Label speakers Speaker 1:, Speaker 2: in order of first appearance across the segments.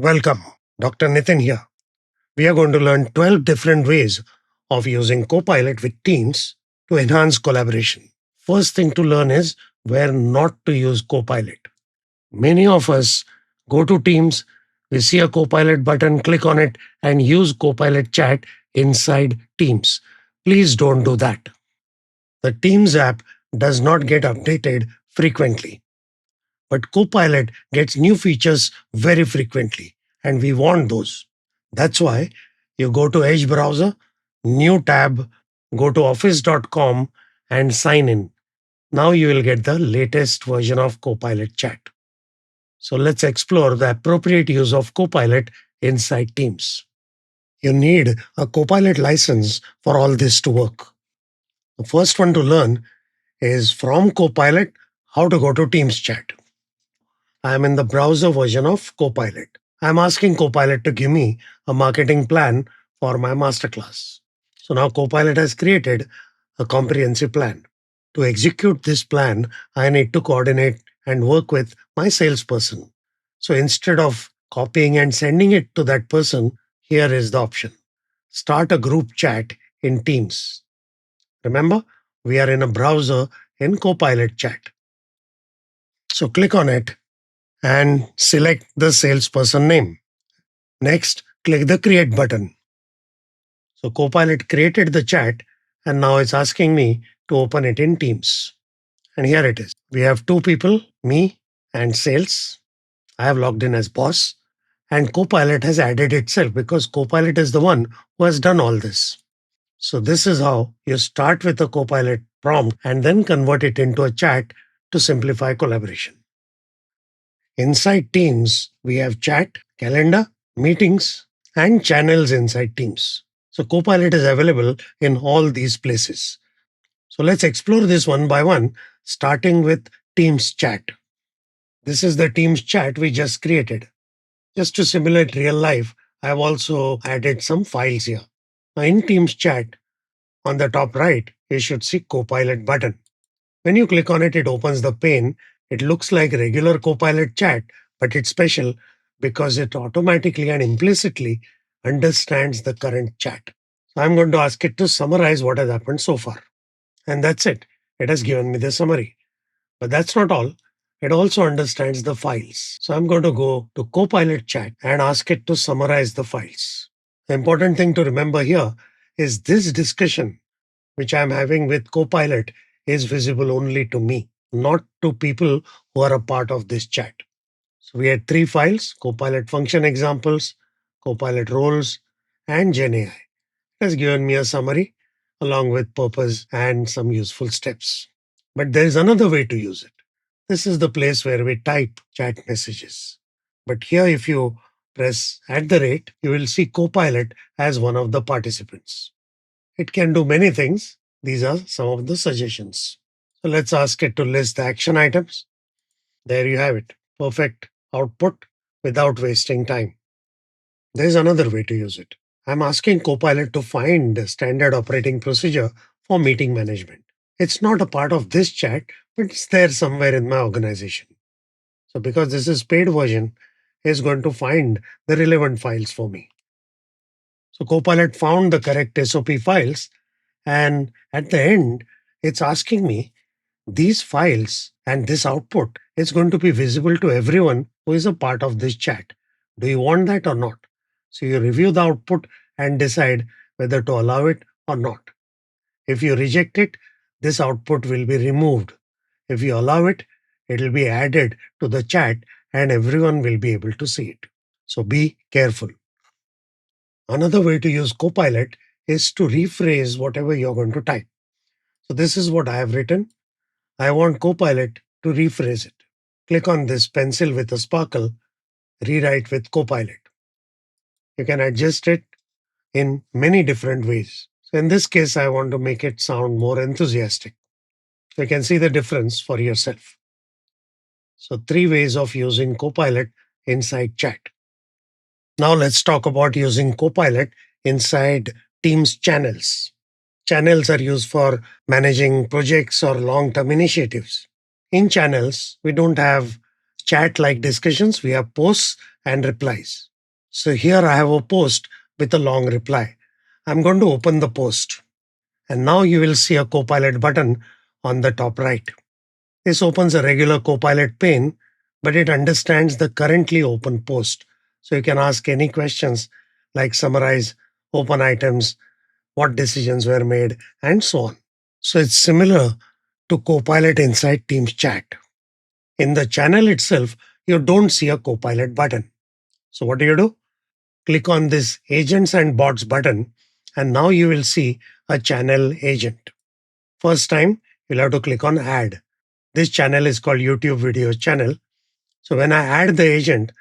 Speaker 1: Welcome, Dr. Nitin here. We are going to learn 12 different ways of using Copilot with Teams to enhance collaboration. First thing to learn is where not to use Copilot. Many of us go to Teams, we see a Copilot button, click on it, and use Copilot chat inside Teams. Please don't do that. The Teams app does not get updated frequently, but Copilot gets new features very frequently, and we want those. That's why you go to Edge browser, new tab, go to office.com and sign in. Now you will get the latest version of Copilot chat. So let's explore the appropriate use of Copilot inside Teams. You need a Copilot license for all this to work. The first one to learn is from Copilot how to go to Teams chat. I am in the browser version of Copilot. I'm asking Copilot to give me a marketing plan for my masterclass. So now Copilot has created a comprehensive plan. To execute this plan, I need to coordinate and work with my salesperson. So instead of copying and sending it to that person, here is the option. Start a group chat in Teams. Remember, we are in a browser in Copilot chat. So click on it and select the salesperson name. Next, click the Create button. So Copilot created the chat and now it's asking me to open it in Teams. And here it is. We have two people, me and sales. I have logged in as boss and Copilot has added itself because Copilot is the one who has done all this. So this is how you start with a Copilot prompt and then convert it into a chat to simplify collaboration. Inside Teams, we have chat, calendar, meetings, and channels inside Teams. So Copilot is available in all these places. So let's explore this one by one, starting with Teams chat. This is the Teams chat we just created. Just to simulate real life, I have also added some files here. Now in Teams chat, on the top right, you should see Copilot button. When you click on it, it opens the pane. It looks like regular Copilot chat, but it's special because it automatically and implicitly understands the current chat. So I'm going to ask it to summarize what has happened so far. And that's it. It has given me the summary. But that's not all. It also understands the files. So I'm going to go to Copilot chat and ask it to summarize the files. The important thing to remember here is this discussion, which I'm having with Copilot, is visible only to me, not to people who are a part of this chat. So we had three files: Copilot function examples, Copilot roles, and GenAI. It has given me a summary along with purpose and some useful steps. But there is another way to use it. This is the place where we type chat messages. But here, if you press @, you will see Copilot as one of the participants. It can do many things. These are some of the suggestions. So let's ask it to list the action items. There you have it. Perfect output without wasting time. There's another way to use it. I'm asking Copilot to find the standard operating procedure for meeting management. It's not a part of this chat, but it's there somewhere in my organization. So because this is paid version, it's going to find the relevant files for me. So Copilot found the correct SOP files, and at the end, it's asking me these files and this output is going to be visible to everyone who is a part of this chat. Do you want that or not? So you review the output and decide whether to allow it or not. If you reject it, this output will be removed. If you allow it, it will be added to the chat and everyone will be able to see it. So be careful. Another way to use Copilot is to rephrase whatever you're going to type. So this is what I have written. I want Copilot to rephrase it. Click on this pencil with a sparkle, rewrite with Copilot. You can adjust it in many different ways. So in this case, I want to make it sound more enthusiastic. So you can see the difference for yourself. So three ways of using Copilot inside chat. Now let's talk about using Copilot inside Teams channels. Channels are used for managing projects or long-term initiatives. In channels, we don't have chat-like discussions. We have posts and replies. So here I have a post with a long reply. I'm going to open the post. And now you will see a Copilot button on the top right. This opens a regular Copilot pane, but it understands the currently open post. So you can ask any questions like summarize, open items, what decisions were made, and so on. So it's similar to Copilot inside Teams chat. In the channel itself, you don't see a Copilot button. So what do? Click on this Agents and Bots button, and now you will see a channel agent. First time, you'll have to click on Add. This channel is called YouTube Video Channel. So when I add the agent,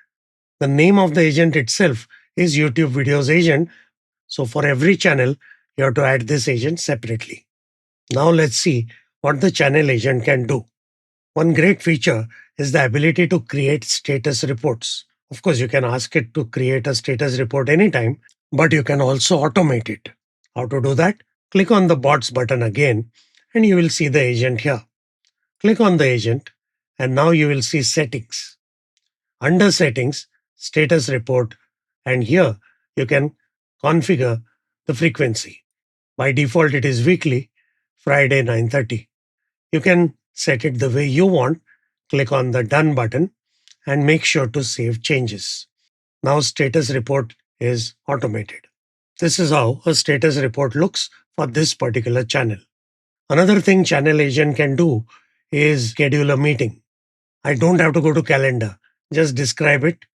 Speaker 1: the name of the agent itself is YouTube Videos Agent. So for every channel, you have to add this agent separately. Now let's see what the channel agent can do. One great feature is the ability to create status reports. Of course, you can ask it to create a status report anytime, but you can also automate it. How to do that? Click on the bots button again, and you will see the agent here. Click on the agent, and now you will see settings. Under settings, status report, and here you can configure the frequency. By default, it is weekly, Friday 9:30. You can set it the way you want. Click on the done button and make sure to save changes. Now status report is automated. This is how a status report looks for this particular channel. Another thing channel agent can do is schedule a meeting. I don't have to go to calendar. Just describe it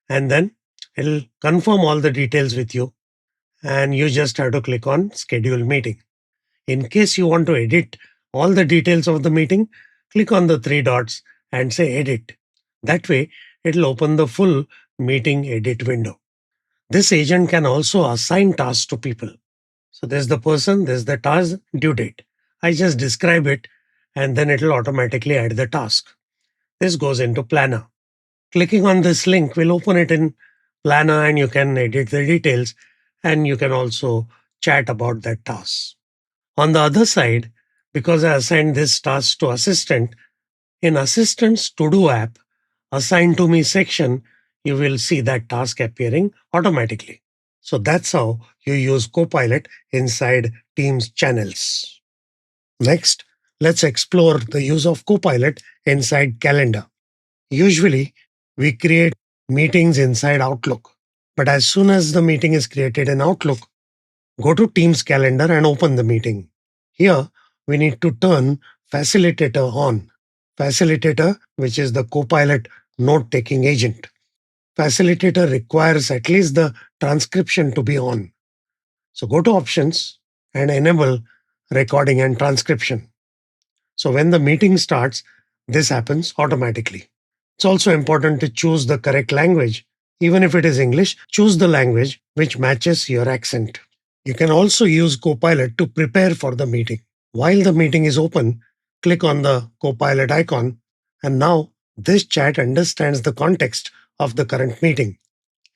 Speaker 1: and then it'll confirm all the details with you. And you just have to click on schedule meeting. In case you want to edit all the details of the meeting, click on the three dots and say edit. That way, it'll open the full meeting edit window. This agent can also assign tasks to people. So there's the person, there's the task, due date. I just describe it and then it'll automatically add the task. This goes into Planner. Clicking on this link will open it in Planner and you can edit the details and you can also chat about that task. On the other side, because I assigned this task to Assistant, in Assistant's To-Do app, Assign to Me section, you will see that task appearing automatically. So that's how you use Copilot inside Teams channels. Next, let's explore the use of Copilot inside Calendar. Usually, we create meetings inside Outlook. But as soon as the meeting is created in Outlook, go to Teams calendar and open the meeting. Here, we need to turn Facilitator on. Facilitator, which is the Copilot note-taking agent. Facilitator requires at least the transcription to be on. So go to Options and enable recording and transcription. So when the meeting starts, this happens automatically. It's also important to choose the correct language. Even if it is English, choose the language which matches your accent. You can also use Copilot to prepare for the meeting. While the meeting is open, click on the Copilot icon, and now this chat understands the context of the current meeting.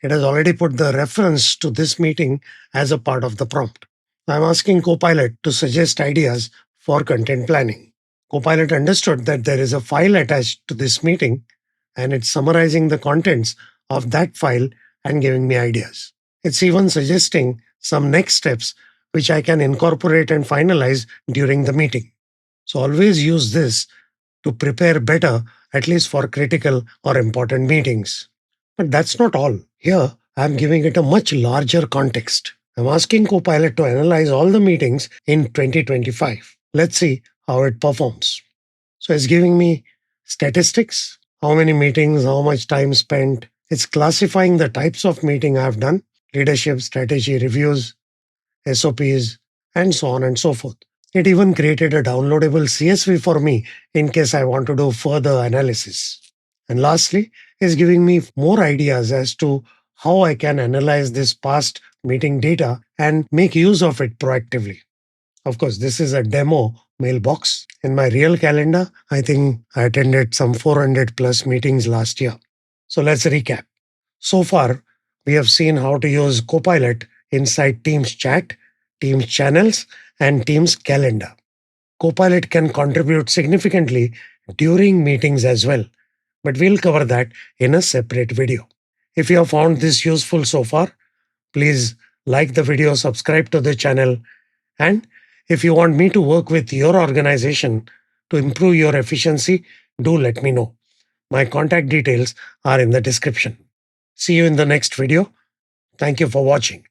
Speaker 1: It has already put the reference to this meeting as a part of the prompt. I'm asking Copilot to suggest ideas for content planning. Copilot understood that there is a file attached to this meeting and it's summarizing the contents of that file and giving me ideas. It's even suggesting some next steps which I can incorporate and finalize during the meeting. So always use this to prepare better, at least for critical or important meetings. But that's not all. Here, I'm giving it a much larger context. I'm asking Copilot to analyze all the meetings in 2025. Let's see how it performs. So it's giving me statistics, how many meetings, how much time spent. It's classifying the types of meeting I've done, leadership, strategy, reviews, SOPs, and so on and so forth. It even created a downloadable CSV for me in case I want to do further analysis. And lastly, is giving me more ideas as to how I can analyze this past meeting data and make use of it proactively. Of course, this is a demo mailbox. In my real calendar, I think I attended some 400 plus meetings last year. So let's recap. So far, we have seen how to use Copilot inside Teams chat, Teams channels, and Teams calendar. Copilot can contribute significantly during meetings as well, but we'll cover that in a separate video. If you have found this useful so far, please like the video, subscribe to the channel, and if you want me to work with your organization to improve your efficiency, do let me know. My contact details are in the description. See you in the next video. Thank you for watching.